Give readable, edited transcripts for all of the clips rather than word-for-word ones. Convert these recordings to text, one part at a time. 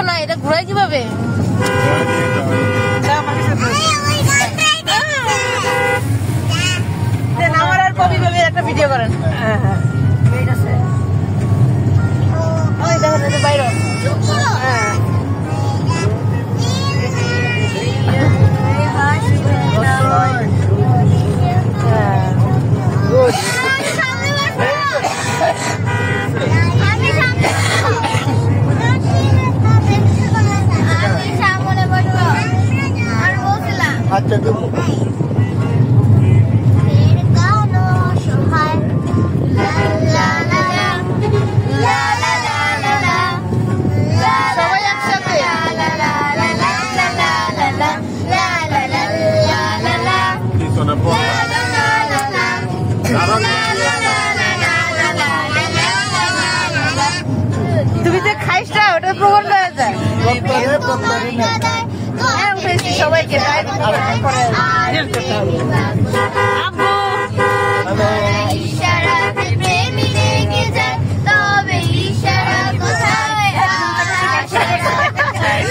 না, এটা ঘুরাই কিভাবে? আমার আর কবি ভাবে একটা ভিডিও করেন। দেখেন বাইরে আচ্ছা তুমি যে খাইসটা ওটা প্রবল হয়ে যায় সবাইকে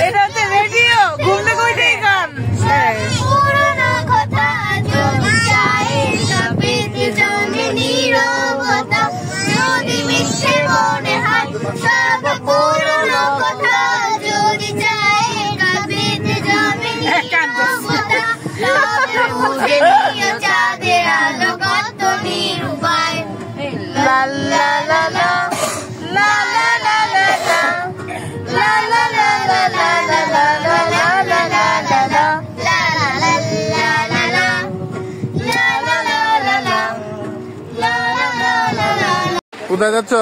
এটা হচ্ছে রেডিও ঘুমতে কইটাই গান কোথায় যাচ্ছ?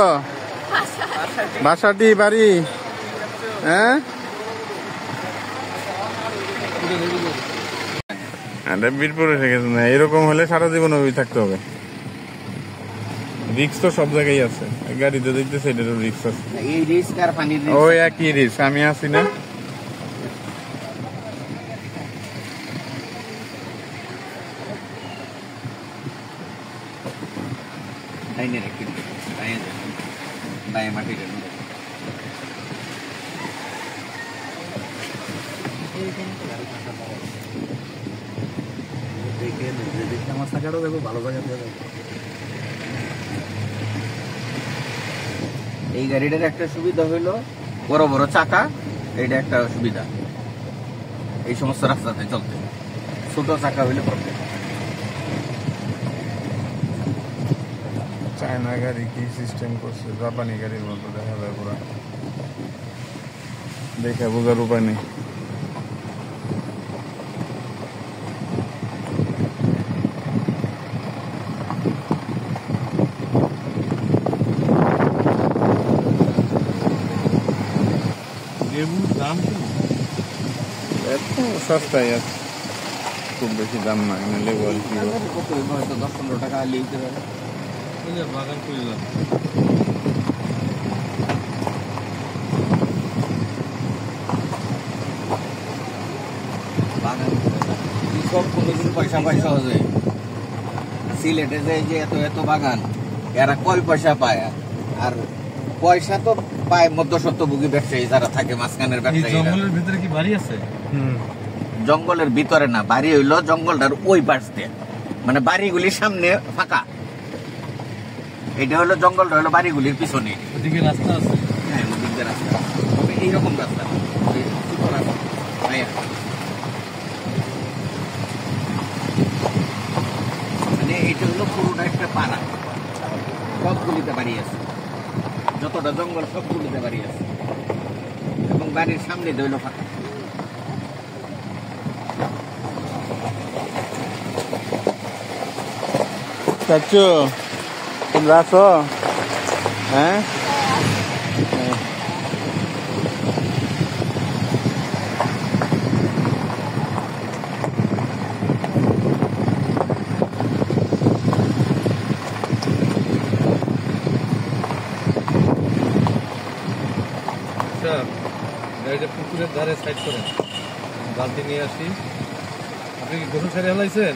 বাসাটি বাড়ি? হ্যাঁ বীরপুর এসে গেছে না, এরকম হলে সারা জীবন ওই থাকতে হবে। রিক্স তো সব জায়গায় আছে, গাড়িতে দেখতেছে এটারও রিক্স আছে। ওই একই রিক্স, আমি আছি না। এই গাড়িটার একটা সুবিধা হইলো বড় বড় চাকা, এইটা একটা সুবিধা এই সমস্ত রাস্তাতে চলতে। ছোট চাকা হইলে প্রবলেম। চায়না গাড়ি কি সিস্টেম করছে, জাপানি গাড়ির মতো দেখা যায় পুরা, দেখে বোঝার উপায় নেই। দাম এত সস্তায় আছে, খুব বেশি দাম না, লেবু আর কি 10-15 টাকা লিখতে পারে। বাগান করলাম বাগান সব কোনোদিন পয়সা পয়সা হয়ে সিলেটে যে এত এত বাগান, এরা কয় পয়সা পায়? আর পয়সা তো পায় মধ্যস্বত্বভোগী ব্যবসায়ী যারা থাকে মাঝখানের ব্যবসায়ী। জঙ্গলের ভিতরে কি বাড়ি আছে? জঙ্গলের ভিতরে না, বাড়ি হইলো জঙ্গলটার ওই পাশ দিয়ে, মানে বাড়িগুলির সামনে ফাঁকা। এটা হলো জঙ্গলটা হলো বাড়িগুলির পিছনে। ওদিকে রাস্তা আছে? হ্যাঁ ওদিকে রাস্তা, তবে এইরকম রাস্তা মানে এটা হলো পুরোটা একটা পাড়া, সবগুলিতে বাড়ি আছে, যতটা জঙ্গল সবগুলিতে বাড়ি আছে, এবং বাড়ির সামনে দইল ফাঁকা। চাচু তোমরা আছো? হ্যাঁ গাড়িটা পুকুরের ধারে সাইড করেন, বালতি নিয়ে আসি। আপনি কি গরু ছেড়ে হেলাইছেন?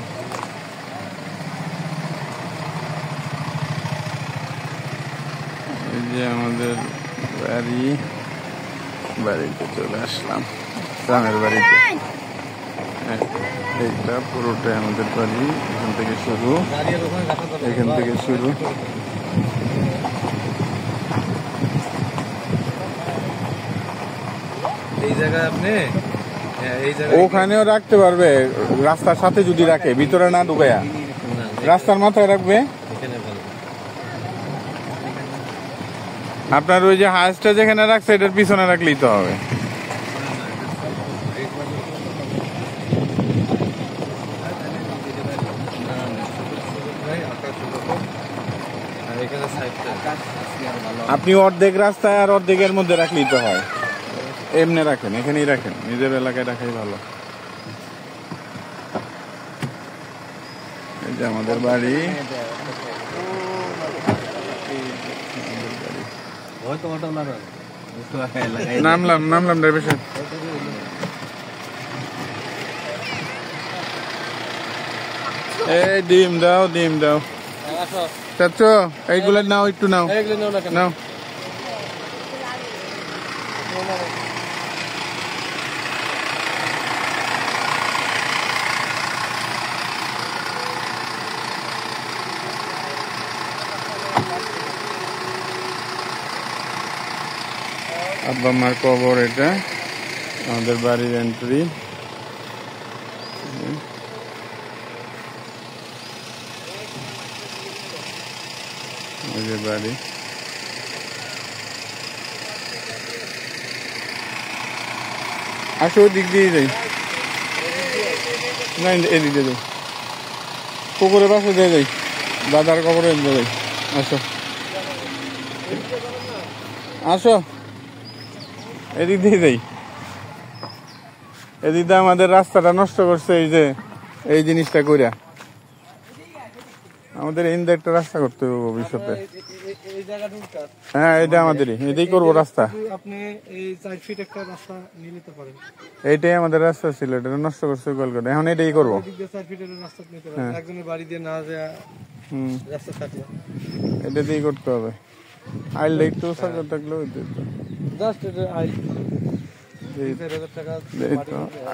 এই যে আমাদের বাড়ি, বাড়িতে চলে আসলাম, গ্রামের বাড়িতে। এইটা পুরোটাই আমাদের বাড়ি, এখান থেকে শুরু, এখান থেকে শুরু। এই জায়গায় আপনি ওখানেও রাখতে পারবে, রাস্তার সাথে যদি রাখে, ভিতরে না ঢুকায়া রাস্তার মাথায় রাখবে। আপনার ওই যে হাঁসটা যেখানে রাখছে এটার পিছনে রাখলেই তো হবে। আপনি অর্ধেক রাস্তায় আর অর্ধেকের মধ্যে রাখলেই তো হয়। এমনি রাখেন, এখানেই রাখেন, নিজের এলাকায় রাখাই ভালো। এই যে আমাদের বাড়ি, নামলাম ড্রাইভার সাহেব। এই ডিম দাও চাচ্ছো, এইগুলো নাও, একটু নাও। আব্বা মার কবর, এটা আমাদের বাড়ির এন্ট্রি। বাড়ি আসো, ওই দিক দিয়ে যাই, না এদিক দিয়ে যাই, পুকুরের পাশে দিয়ে যাই, দাদার কবরে যাই। আসো এদিক দিয়ে যাই। এদিক দিয়ে আমাদের রাস্তাটা নষ্ট করছে এই জিনিসটা কইরা। আমাদের ইন্দা একটা রাস্তা করতে হবে ভবিষ্যতে। হ্যাঁ, এটা আমাদেরই, এটাই করবো রাস্তা। এইটাই আমাদের রাস্তা ছিল, এটা নষ্ট করছে কলকাতা, এখন এটাই করবো। এটাতেই করতে হবে। আইলটা একটু সাজা থাকলে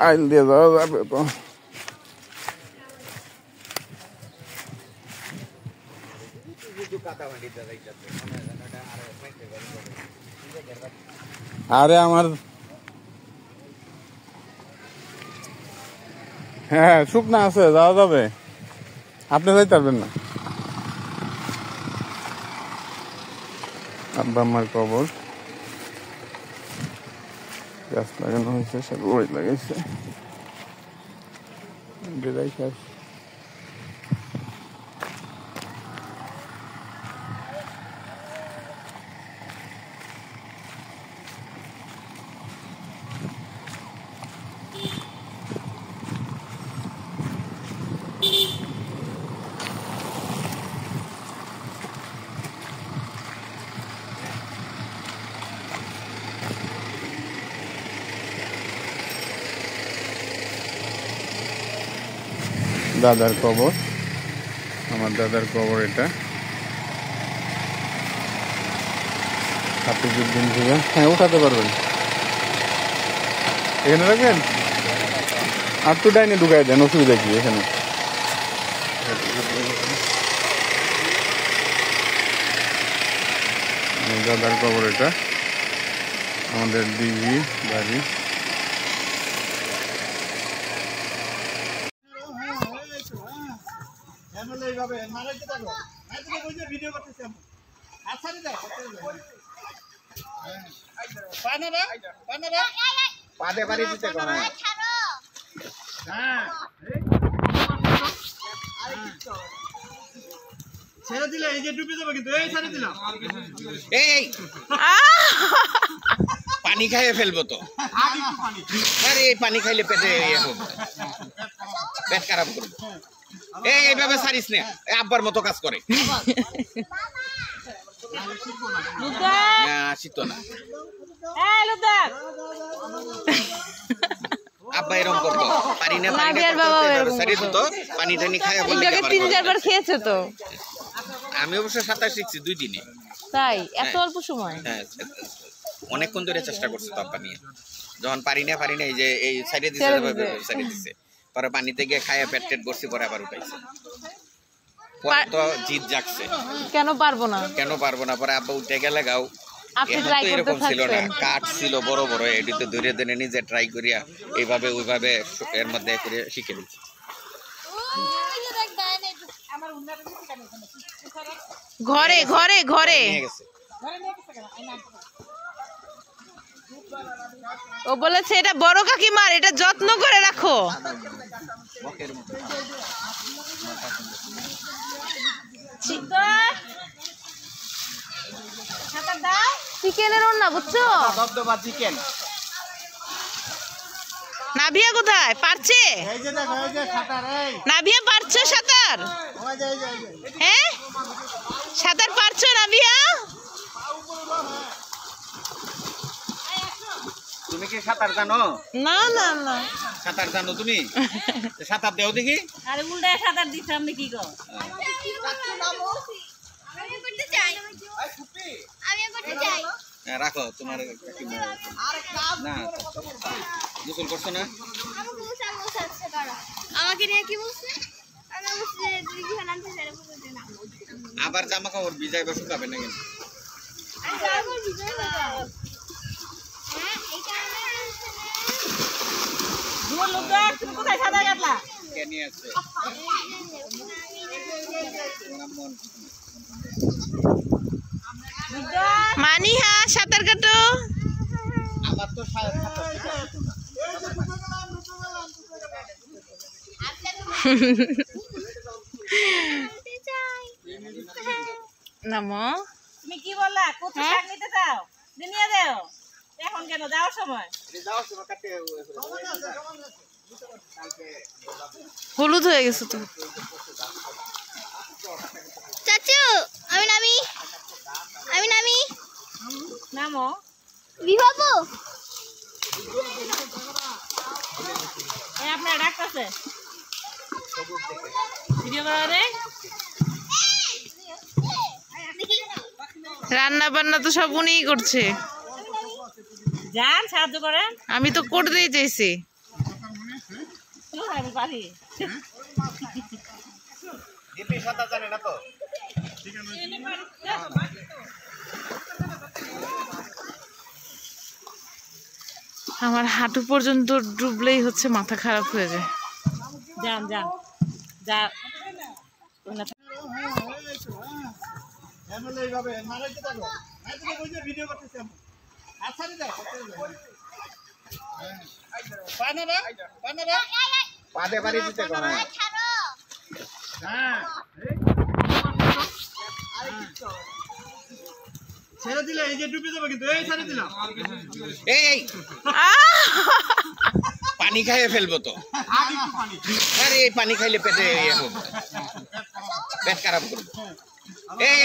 আইল দিয়ে যাওয়া যাবে তো। আরে আমার হ্যাঁ শুকনা আছে, যাওয়া যাবে, আপনি যাইতে পারবেন না। আব্বা আমার কবর, গাছ লাগানো হয়েছে, সব ওই লাগাইছে। দাদার কবর, আমার দাদার কবর এটা। হাফিজউদ্দিন থেকে, হ্যাঁ উঠাতে পারবেন, এখানে রাখবেন। আর তো ডাইনে ঢুকাই দেন, অসুবিধা কি এখানে। দাদার কবর এটা, আমাদের দিঘি বাড়ি। ছেড়ে দিলে এই যে ডুবে যাবে, কিন্তু এই ছেড়ে দিলাম, এই পানি খাইয়ে ফেলবো তো। আরে এই পানি খাইলে পেটে পেট খারাপ করবো। এইভাবে ছাড়িস না, আব্বার মতো কাজ করে। শীত না আব্বা এরকম করতো, পারি না পানি টানি খায়। 3-4 বার খেয়েছে তো। আমি অবশ্য সাঁতার শিখছি 2 দিনে। তাই এত অল্প সময়? হ্যাঁ, অনেকক্ষণ ধরে চেষ্টা করছে তো আব্বা নিয়ে, যখন পারি না এই যে এই সাইডে দিছে পরে পানিতে গিয়ে খাইয়া পেট টেট বসছি, পরে আবার উঠাইছে। পরে তো জিদ জাগছে, কেন পারবো না পরে আব্বা উঠে গেলে গাও এরকম ছিল না, কাঠ ছিল বড় বড়, এটিতে ধরে ধরে নিজে ট্রাই করিয়া এইভাবে ওইভাবে এর মধ্যে করে শিখে দিচ্ছি। ঘরে ঘরে ঘরে ও বলেছে এটা বড় কাকিমার, এটা যত্ন করে রাখো। চিকেনের রান্না বুঝছো? চিকেন নাভিয়া কোথায় পারছে? নাভিয়া পারছো সাঁতার? হ্যাঁ সাঁতার পারছো নাভিয়া? তুমি কি সাঁতার জানো? না না না সাঁতার জানো তুমি? সাঁতার দেও দেখি। আরে উল্টায় সাঁতার দিছ আমি কি গো? রাখো তোমার না গোসল করছো না? আমাকে নিয়ে কি বলছে? আবার জামা কাপড় ভিজাইবে, শুকাবে না কিন্তু। তুমি কোথায় সাঁতার কাটলা? কেনি আছে মানিহা সাঁতার কাটো। আমার তো নামো তুমি কি বললা? কত শাক নিতে চাও? নিয়ে দাও। এখন কেন যাওয়ার সময়? হলুদ হয়ে গেছে তো। চাচু আমি নামি নামো বিভাবো। আপনার ডাকতেছে ভিডিও করে রান্না বান্না তো সব উনিই করছে, যান সাহায্য করেন। আমি তো করতেই চাইছি। আমি পারি। সাঁতার জানে না তো। আমার হাঁটু পর্যন্ত ডুবলেই হচ্ছে মাথা খারাপ হয়ে যায়। যান যান যা পাদে বাড়ি দিতে কোনা। ছেড়ে দিলে এই যে ডুবে যাবে, কিন্তু এই ছেড়ে দিলাম। এই পানি খাইয়ে ফেলবো তো। আরে এই পানি খাইলে পেটে পেট খারাপ করবো।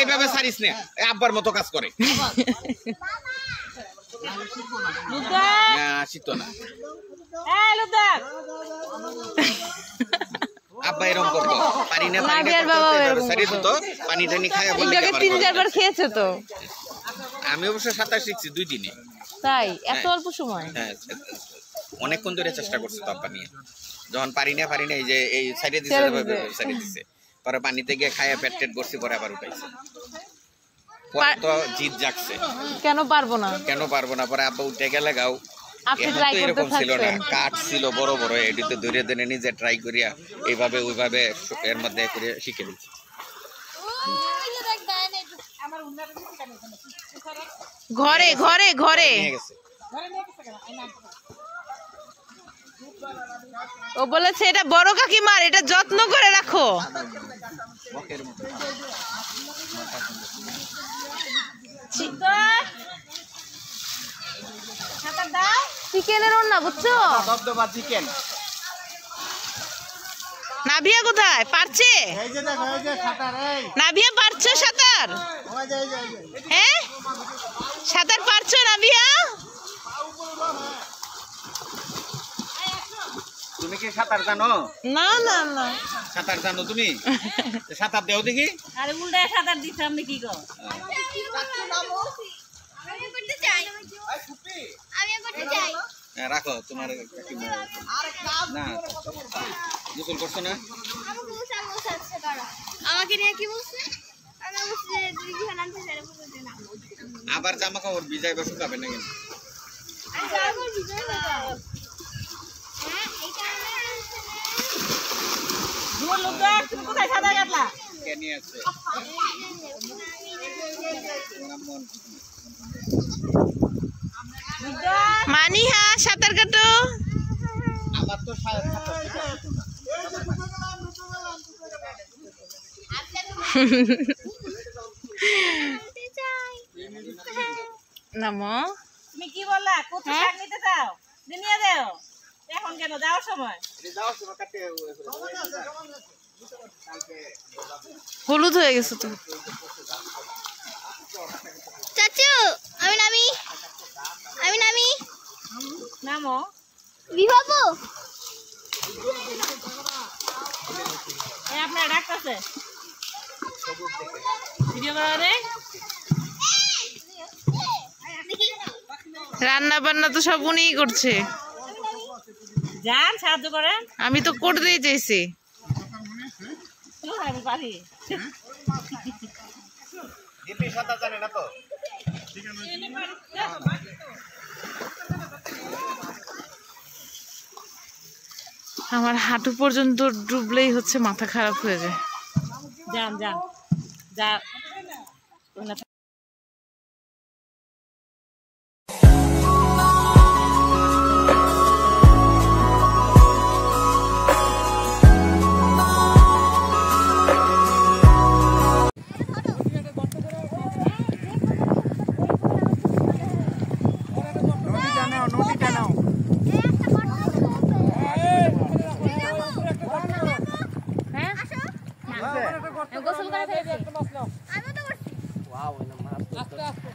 এইভাবে সারিস না, আব্বার মতো কাজ করে। শিখতো না আব্বা এরকম করতো, পানি না সারি দিত, পানি টানি খাইয়া বললে। 3-4 বার খেয়েছে তো। আমি অবশ্য সাঁতার শিখছি 2 দিনে। তাই এত অল্প সময়? হ্যাঁ, অনেকক্ষণ ধরে চেষ্টা করছে তো আব্বা নিয়ে, যখন পারি না এই যে এই সাইডে দিছে পরে পানিতে গিয়ে খাইয়া পেট টেট বসছি, পরে আবার উঠাইছে। পরে তো জিদ জাগছে, কেন পারবো না পরে আব্বা উঠে গেলে গাও এরকম ছিল না, কাঠ ছিল বড় বড়, এটিতে ধরে ধরে নিজে ট্রাই করিয়া এইভাবে ওইভাবে এর মধ্যে করে শিখে দিচ্ছি। ঘরে ঘরে ঘরে ও বলেছে এটা বড় কাকিমার, এটা যত্ন করে রাখো। চিকেনের রান্না বুঝছো? চিকেন নাভিয়া কোথায় পারছে? নাভিয়া পারছো সাঁতার? হ্যাঁ সাঁতার পারছো নাভিয়া? তুমি কি সাঁতার জানো? না না না সাঁতার জানো তুমি? সাঁতার দেও দেখি। আরে উল্টায় সাঁতার দিচ্ছে আপনি কি কর? রাখো তোমার না গোসল করছো না? আমাকে নিয়ে কি বলছে? আবার জামা কাপড় ভিজাই বা শুকাবে না কিন্তু। তুমি কোথায় সাঁতার কাটলা? কে নিয়ে আছে? মানিহা সাঁতার কাটো। আমার তো নামো। তুমি কি বললা? কোথায় শাক নিতে চাও? নিয়ে দেও। এখন কেন যাওয়ার সময়? হলুদ হয়ে গেছে তো। চাচু আমি নামি নামো। বিভাবু আপনার ডাকতেছে ভিডিও করে। রান্না বান্না তো সব উনিই করছে। যান সাহায্য করেন। আমি তো করতেই চাইছি। আমি পারি। সাঁতার জানে না তো? আমার হাঁটু পর্যন্ত ডুবলেই হচ্ছে মাথা খারাপ হয়ে যায়। যান যান যা। গোসল করে ফেলেছি। আমি তো করছি ওয়াও না মাছ আস্তে আস্তে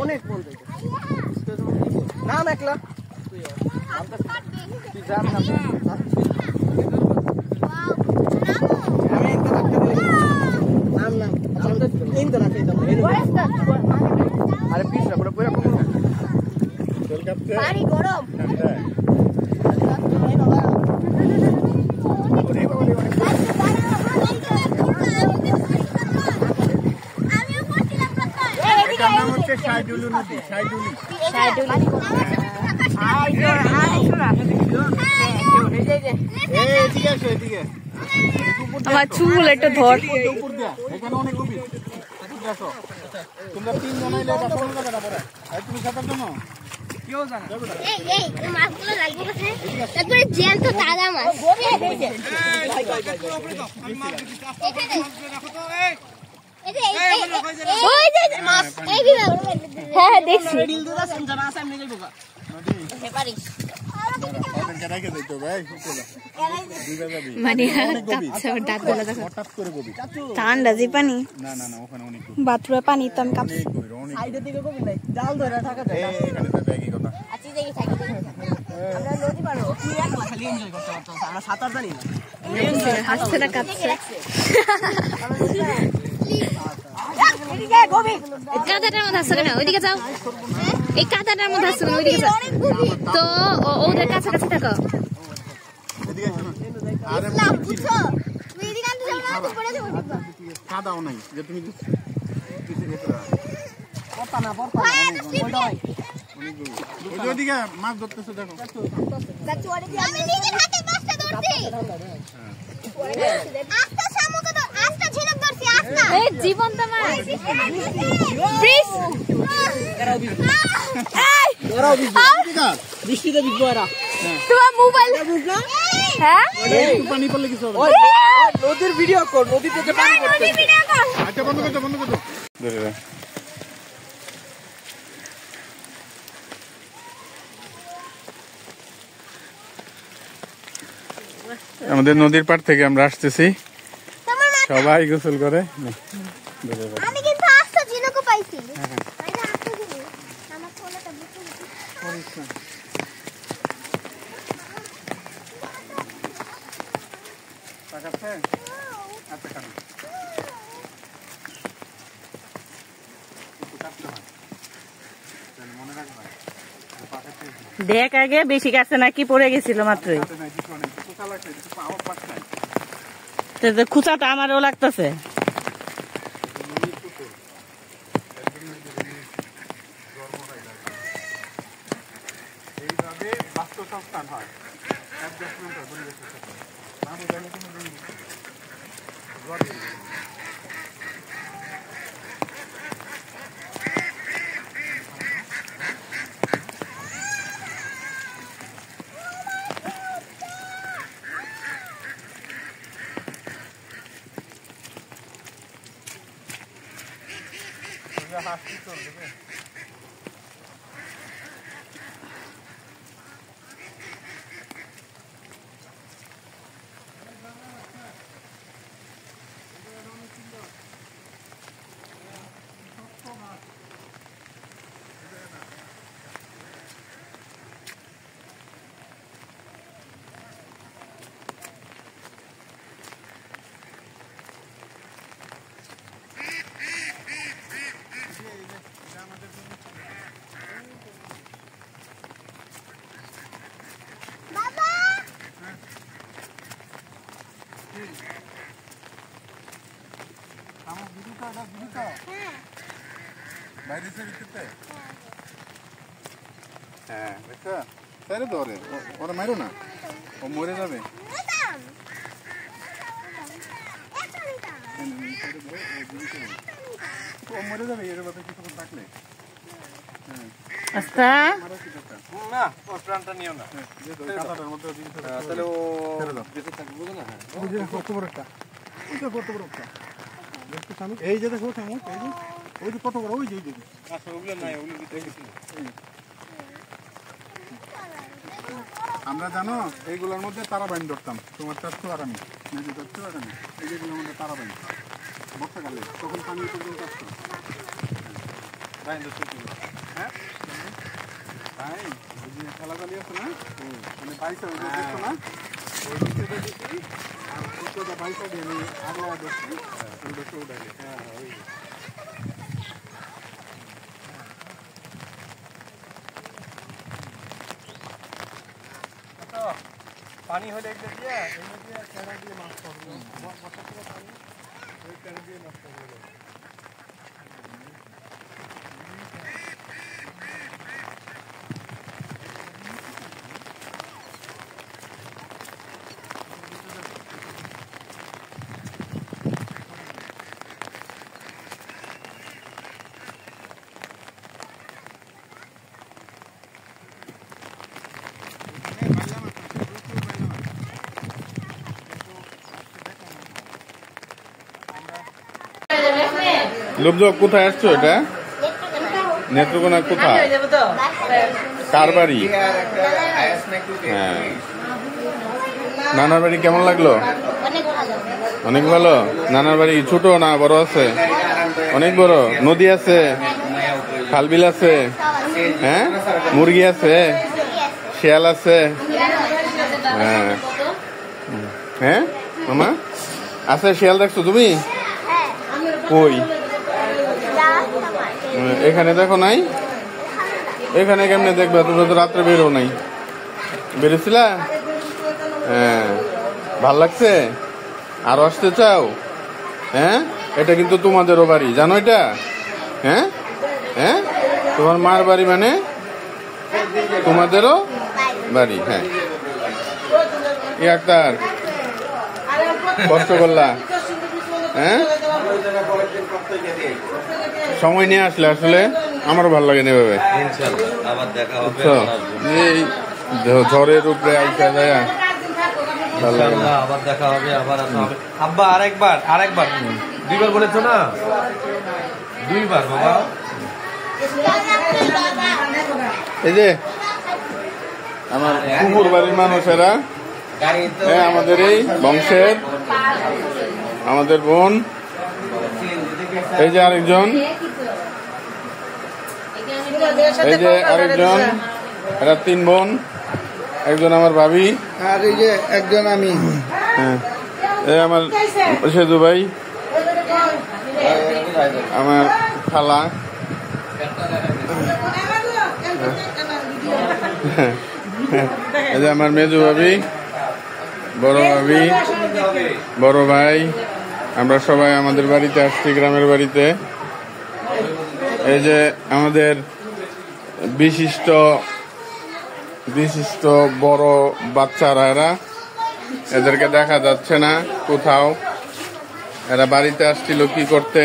অনেক মন থেকে নাম একলা তুই যাম না নাম নাম এই তো রাখি দাও আরে পিছরা পুরো পুরো কোন চল কাটতে পানি গরম এটার নাম হচ্ছে সাইডুলি নদী। সাইডুলি এদিকে আসো এদিকে। আমার চুল একটু ধর। উপর দিয়া এখানে অনেক গভীর। দেখো তোমরা তিনজন হইলে এটা কোন জায়গাটা পড়ে? আর তুমি সাঁতার জানো? কেউ জানে এই মাছগুলো লাগবে কোথায়? একবারে জ্যান্ত তাজা মাছ। হ্যাঁ দেখছি মানে ঠান্ডা যে পানি বাথরুমের পানি তো আমি কাঁপছি। জাল ধরে থাকা যায় খালি এনজয় করতে পারতো আমরা সাঁতার জানি না হাসছে না কাঁপছে। কাঁটাটার মধ্যে আসছে না ওইদিকে যাও এই কাঁটাটার মধ্যে আসছে না ওইদিকে যাও তো ওদের কাছাকাছি থাকো কাদাও নাই যে তুমি ওইদিকে মাছ ধরতেছো দেখো আমি নিজের হাতে মাছটা ধরছি আস্তে সামু এই জীবন্ত মাছ ব্রিজ বৃষ্টিতে ভিজবো এরা তোমার মোবাইল হ্যাঁ পানি পড়লে কিছু হবে নদীর ভিডিও কর নদী থেকে পানি পড়ছে আচ্ছা বন্ধ করো ধরে রাখ। আমাদের নদীর পাড় থেকে আমরা আসতেছি, সবাই গোসল করে। আমি কিন্তু আস্তে জিনকো পাইছি এটা আস্তে জিনিস আমার ফোনটা বুঝতে দেখ আগে বেশি কাছে নাকি পড়ে গেছিল মাত্রই, খুচাটা আমারও লাগতেছে। এইভাবে বাস্তুসংস্থান হয়। হ্যাঁ দেখো তাই তো ওরা মারো না, ও মরে যাবে। ও মরে যাবে এর কথা কিছু থাকলে। আচ্ছা না ওর প্রাণটা নিও না কাঁটাটার মধ্যে তাহলে ও বেঁচে থাকবে বুঝো না। হ্যাঁ কত বড় একটা, ওইটা কত বড় একটা দেখতে সামনে, এই যে দেখো শামুক, এই যে ওই যে কত বড়, ওই যে আচ্ছা ওগুলো নাই, ওগুলোর ভিতরে কিছু নেই। আমরা জানো এইগুলোর মধ্যে তারা বাইন ধরতাম, তোমার চাচ্ছ আর আমি নিজে চাচ্ছ আর আমি, এই যেগুলোর মধ্যে তারা বাইন বর্ষাকালে তখন পানি পর্যন্ত আসতো। হ্যাঁ তাই ওই যে খেলাধুলি আছে না, মানে বাইশে ওই যে দেখছো না, ওই দিকে দেখি আর উত্তরটা বাইশে দিয়ে আমি আগলা দেখছি ওই দেখে উঠাইলে। হ্যাঁ ওই পানি হলে এগুলো দিয়ে এগুলো দিয়ে ক্যারা দিয়ে মাছ ধরবো, বর্ষা থেকে পানি ওই ক্যারা দিয়ে মাছ ধরবো। লোকজন কোথায় আসছো? এটা নেত্রকোনা কোথায়, কার বাড়ি? হ্যাঁ নানার বাড়ি কেমন লাগলো? অনেক ভালো। নানার বাড়ি ছোট না বড় আছে? অনেক বড়। নদী আছে, খালবিল আছে, হ্যাঁ মুরগি আছে, শিয়াল আছে। হ্যাঁ হ্যাঁ মামা আছে, শিয়াল দেখছো তুমি? কই এখানে দেখো নাই? এখানে কেমনে দেখবে, তুমি তো রাত্রে বেরো নাই, বেরোছিলা? হ্যাঁ ভাল লাগছে, আরো আসতে চাও? হ্যাঁ এটা কিন্তু তোমাদেরও বাড়ি, জানো এটা? হ্যাঁ হ্যাঁ তোমার মার বাড়ি মানে তোমাদেরও বাড়ি। হ্যাঁ আক্তার কষ্ট করলা, হ্যাঁ সময় নিয়ে আসলে আসলে আমারও ভালো লাগে না এভাবে। আবার দেখা হবে, বুঝছো? এই ঝড়ের উপরে আইসা যায় ভালো লাগে না। আবার দেখা হবে, আবার আসা হবে। আব্বা আরেকবার দুইবার বলেছো না, দুইবার বাবা। এই যে আমার কুকুর বাড়ির মানুষেরা, হ্যাঁ আমাদের এই বংশের, আমাদের বোন, এই যে আরেকজন, এই যে আরেকজন, এরা 3 বোন, একজন আমার ভাবি, আর এই যে একজন আমি। হ্যাঁ এই আমার সেজু ভাই, আমার খালা, এই যে আমার মেজু ভাবি, বড় ভাবি, বড় ভাই, আমরা সবাই আমাদের বাড়িতে আসছি, গ্রামের বাড়িতে। এই যে আমাদের বিশিষ্ট বড় বাচ্চারা, এরা, এদেরকে দেখা যাচ্ছে না কোথাও। এরা বাড়িতে আসছিল কি করতে?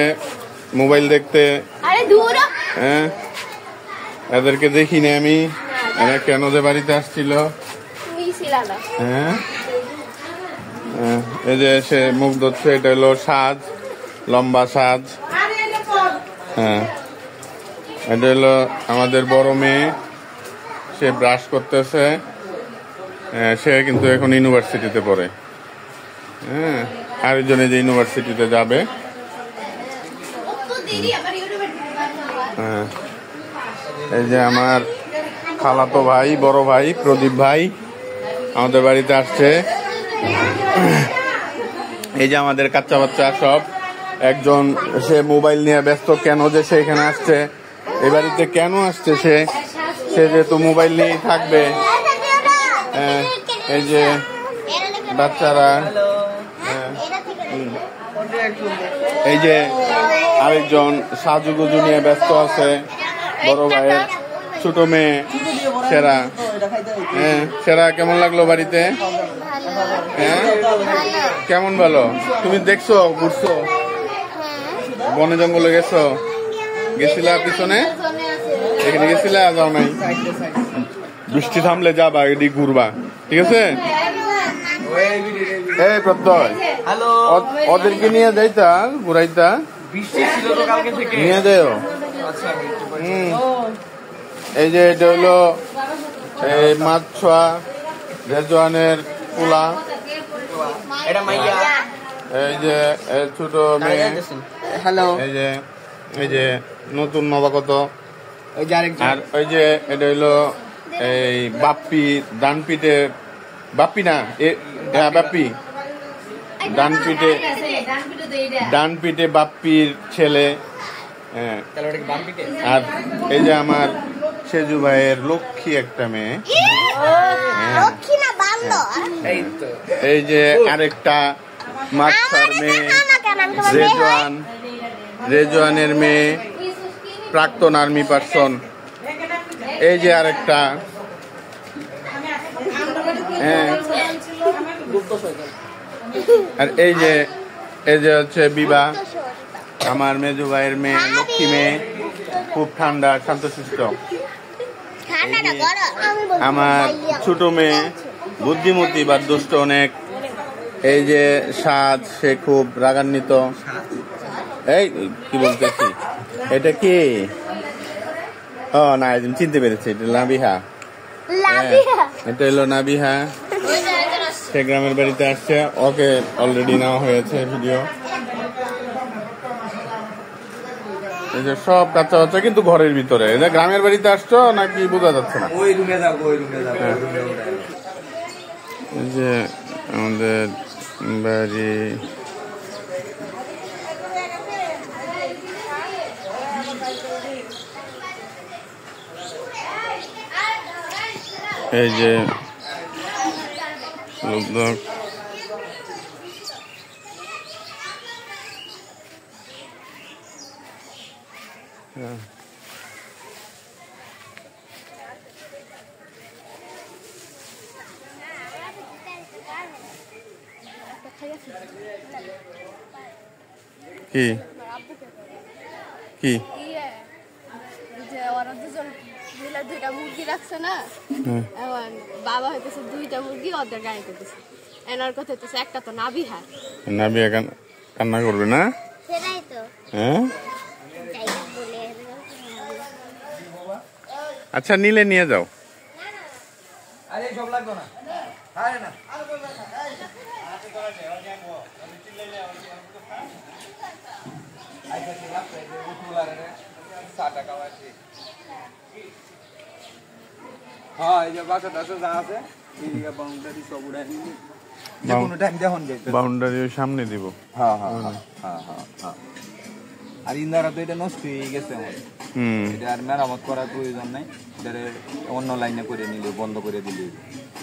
মোবাইল দেখতে। হ্যাঁ এদেরকে দেখিনি আমি, এরা কেন যে বাড়িতে আসছিল। হ্যাঁ এই যে সে মুখ ধরছে, এটা হলো সাজ, লম্বা সাজ। হ্যাঁ এটা হলো আমাদের বড় মেয়ে, সে ব্রাশ করতেছে। সে কিন্তু এখন ইউনিভার্সিটিতে পড়ে। হ্যাঁ আরেকজনে যে ইউনিভার্সিটিতে যাবে। হ্যাঁ এই যে আমার খালাতো ভাই, বড় ভাই, প্রদীপ ভাই আমাদের বাড়িতে আসছে। এই যে আমাদের কাচ্চা বাচ্চা সব, একজন সে মোবাইল নিয়ে ব্যস্ত। কেন যে সে এখানে আসছে, এই বাড়িতে কেন আসছে সে যেহেতু মোবাইল নিয়েই থাকবে। এই যে বাচ্চারা, এই যে আরেকজন সাজুগুজু নিয়ে ব্যস্ত আছে, বড় ভাইয়ের ছোট মেয়ে সেরা। হ্যাঁ সেরা, কেমন লাগলো বাড়িতে? হ্যাঁ কেমন ভালো? তুমি দেখছো, ঘুরছো, বনে জঙ্গলে গেছিলা পিছনে, এখানে গেছিলা, যাও নাই? বৃষ্টি থামলে যাবা, এদিক ঘুরবা, ঠিক আছে? এই প্রত্যয় ওদেরকে নিয়ে যাইতা, ঘুরাইতা, নিয়ে যাও। এই যে এটা হলো এই মাছ ছোয়া রেজওয়ানের পোলা, এই যে ছোট মেয়ে, হ্যালো, এই যে নতুন নবাগত, আর ওই যে এটা হইলো এই বাপ্পি, ডানপিটে বাপ্পি না, বাপ্পি ডানপিটে বাপ্পির ছেলে। হ্যাঁ আর এই যে আমার সেজু ভাইয়ের লক্ষ্মী একটা মেয়ে। এই যে আরেকটা মাছার মেয়ে, রেজওয়ানের মেয়ে, প্রাক্তন আর্মি পার্সন। এই যে আরেকটা, হ্যাঁ আর এই যে হচ্ছে বিভা, আমার মেজু ভাইয়ের মেয়ে, লক্ষ্মী মেয়ে, খুব ঠান্ডা শান্তশিষ্ট। আমার ছোট মেয়ে বুদ্ধিমতী বা দুষ্ট অনেক। এই যে সাজ, সে খুব রাগান্বিত। এই কি বলতেছি, এটা কি? ও না, চিনতে পেরেছি, এটা নাবিহা। এটা হলো নাবিহা, সে গ্রামের বাড়িতে আসছে, ওকে অলরেডি নেওয়া হয়েছে ভিডিও। এই যে সব কাচ্চা বাচ্চা কিন্তু ঘরের ভিতরে। এটা গ্রামের বাড়িতে আসছো নাকি বোঝা যাচ্ছে না। ওই রুমে যাও, ওই রুমে যাও। এই যে আমাদের বাড়ি, এই যে লোকজন, কি কি যে ওরা দুজন মিলে 2টা মুরগি রাখছে না, এখন বাবা হইতেছে 2টা মুরগি ওদের গায়ে দিতেছে, এনার কথা হইতেছে একটা তো নাবিহা কান্না করবে না? সেটাই তো। হ্যাঁ, আচ্ছা নিলে নিয়ে যাও। আরে সব লাগবে না, আরে না বাউন্ডারির সামনে দিব। আর ইন্দারা তো এটা নষ্ট হয়ে গেছে, এটা আর মেরামত করার প্রয়োজন নাই, এটা অন্য লাইনে করে নিলে বন্ধ করে দিলে,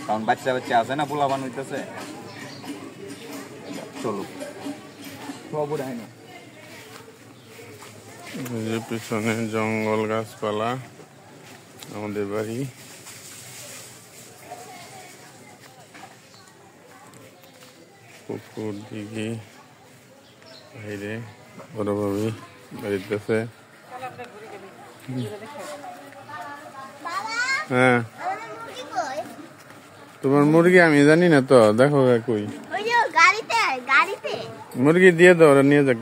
কারণ বাচ্চা বাচ্চা আছে না, পোলাপান হইতেছে। চলুক, সব উড়াই না। পিছনে জঙ্গল, গাছপালা, আমাদের বাড়ি। পুকুর, দিঘি, বাইরে বড় ভাবি বাড়িতেছে। হ্যাঁ, তোমার মুরগি আমি জানি না তো, দেখো কই মুরগি দিয়ে দাও, ওরা নিয়ে যাক।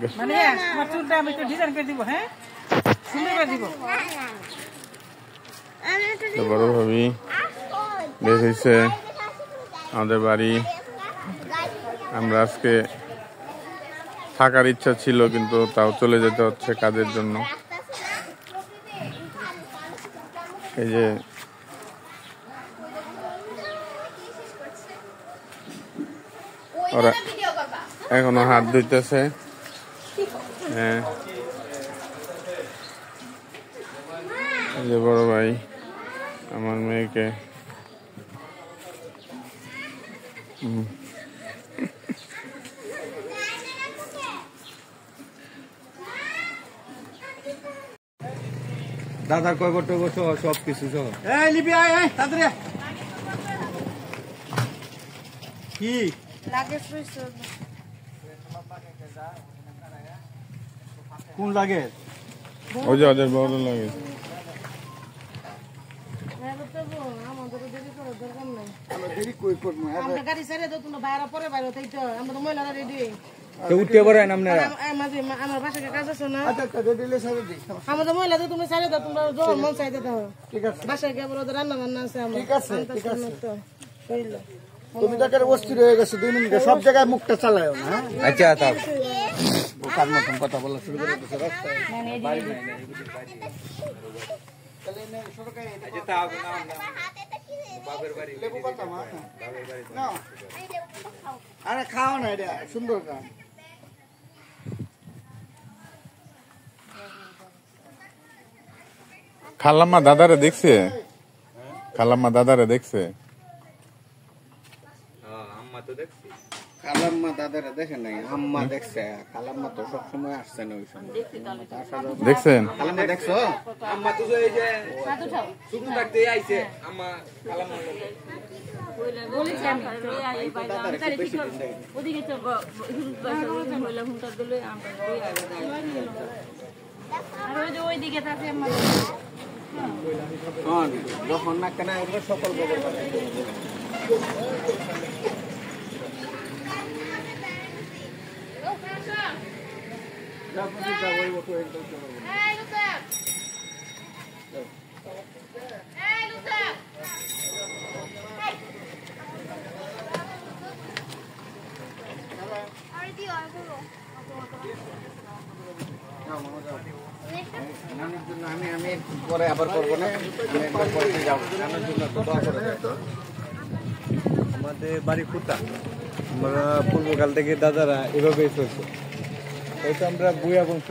বড় ভাবি বের হয়েছে আমাদের বাড়ি। আমরা আজকে থাকার ইচ্ছা ছিল, কিন্তু তাও চলে যেতে হচ্ছে কাজের জন্য। এই যে ওরা এখনো হাত ধুইতেছে। হ্যাঁ, এই যে বড় ভাই আমার মেয়েকে দাদার কয়বর টবর সহ সব কিছু সহ। লিপি আয় তাড়াতাড়ি। কি কোন লাগে? ওই যে ওদের বড় লাগে। গাড়ি ছেড়ে দাও, তোমরা বাইরে পরে বাইরে, তাই তো আমরা তো মহিলারা রেডি। উঠতে পারেন আপনারা? আমার বাসায় কাজ আছে না, আমাদের মহিলা তো তুমি ছেড়ে দাও, তোমরা জোর মন চাইতে দাও। ঠিক আছে, বাসায় গিয়ে ওদের রান্না বান্না আছে। ঠিক আছে, তুমি তো অস্থির হয়ে গেছো 2 মিনিটে, সব জায়গায় মুখটা চালায় না। আচ্ছা, তাও কার মতন কথা বলা শুরু করে দিচ্ছে রাস্তায়। আরে খাও না, এটা সুন্দর গান। খালাম্মা দাদারে দেখছে? খালাম্মা দাদারে দেখছে? খালাম্মা দাদারা দেখে নাই, আম্মা দেখছে। খালাম্মা তো সবসময় আসছে না ওই সময়। দেখছেন? খালাম্মা দেখছো? আম্মা তো এই যে শুকনো থাকতে আইছে। আম্মা খালাম্মা ওইদিকে থাকে যখন না কেনা সকল বগল আমি পরে আবার করবো না, আমাদের বাড়ি কুতা। আমরা পূর্বকাল থেকে দাদারা এভাবেই চলছে। হয়তো আমরা বুয়া বংশ,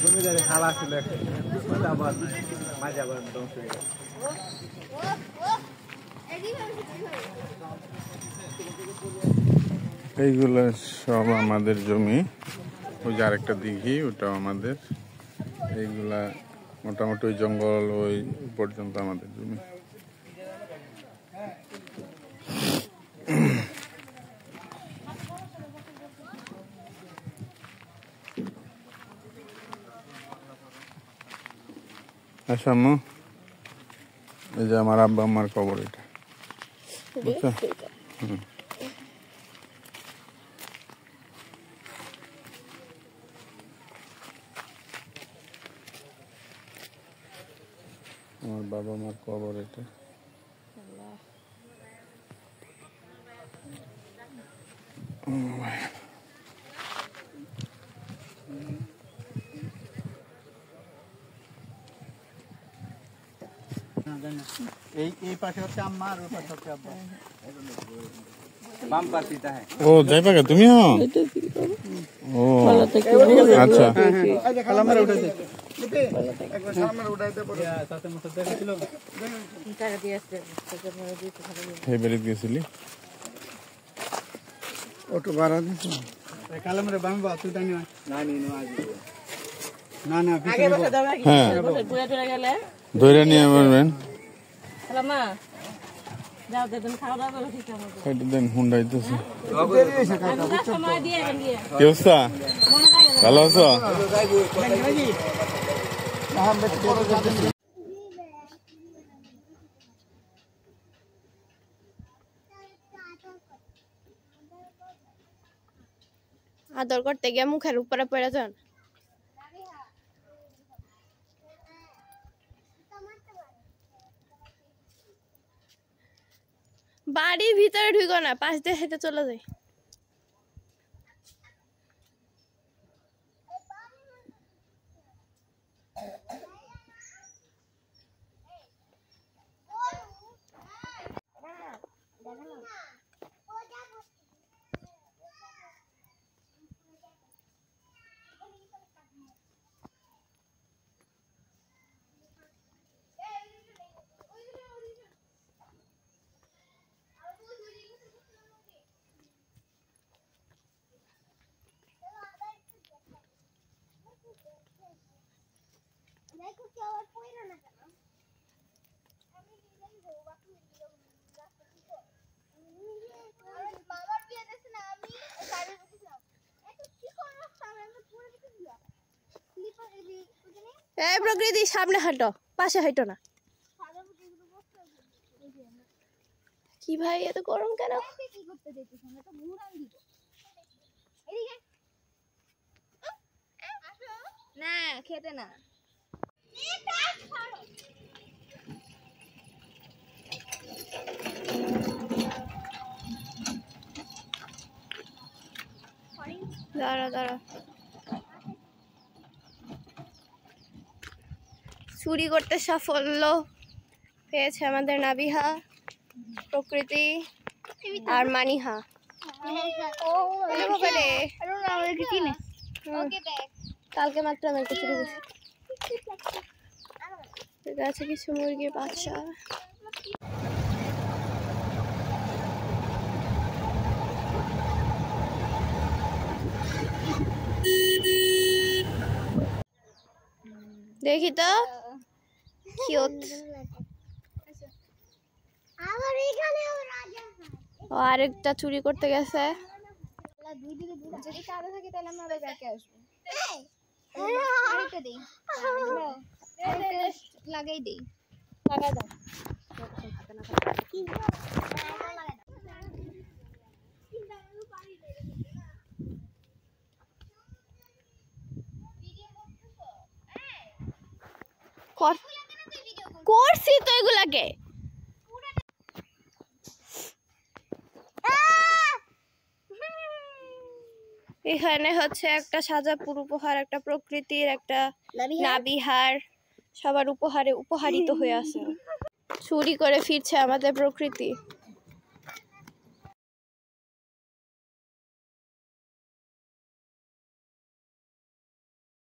জমিদারি হালা ছিল একটা, আবার মাঝে আবার ধ্বংস হয়ে গেছে। এইগুলো সব আমাদের জমি। ওই যে আরেকটা দিঘি, ওটাও আমাদের। এইগুলা মোটামুটি ওই জঙ্গল ওই পর্যন্ত আমাদের জমি। আচ্ছা আম্মু, এই যে আমার আব্বা আম্মার কবর এটা, বুঝছো? আমার বাবা মার কবর এটা। এই পাশে হচ্ছে আম্মা আর ওই পাশে হচ্ছে আব্বা। বাম পাশিটা হ্যাঁ। ও যাই পাকা তুমি হও? ও আচ্ছা। কালামারে উঠাইতে একবার সালামারে উঠাইতে পড়ে তাতে মতো দেখেছিল টাকা দিয়ে আসছে দিতে হবে হে বেরিয়ে গেছিলি অটো ভাড়া দিছ কালামারে বাম বা তুই টানি না না আগে বসে দাও নাকি হ্যাঁ বসে পুরা চলে গেলে ধরে নিয়ে মারবেন। হ্যালো মা যাও দেন খাওয়া দাওয়া করে ঠিক আছে এটা দেন হুন্ডাইতেছে। সময় দিয়ে দিয়ে কি অবস্থা? ভালো আছো? আদর করতে গিয়ে মুখের উপরে পড়ে যান। বাড়ির ভিতরে ঢুকো না, পাশ দিয়ে হেঁটে চলে যায়। এই প্রকৃতি সামনে হাঁটো, পাশে হাঁটো না। কি ভাই এত গরম কেন? না খেতে না। দাঁড়া দাঁড়া, চুরি করতে সাফল্য পেয়েছে আমাদের নাবিহা, প্রকৃতি আর মানিহা। কালকে মাত্র আমি একটা চুরি করছি। আছে কিছু মুরগি বাচ্চা। দেখি তো কিউট। ও আরেকটা চুরি করতে গেছে। যদি কাদা থাকে তাহলে আমরা আবার ব্যাকে আসবো। আরেকটা দেই, লাগাই দেই, লাগাই দাও। করছি তো এগুলাকে। এখানে হচ্ছে একটা সাজাপুর উপহার, একটা প্রকৃতির, একটা নাবিহার, সবার উপহারে উপহারিত হয়ে আছে। চুরি করে ফিরছে আমাদের প্রকৃতি।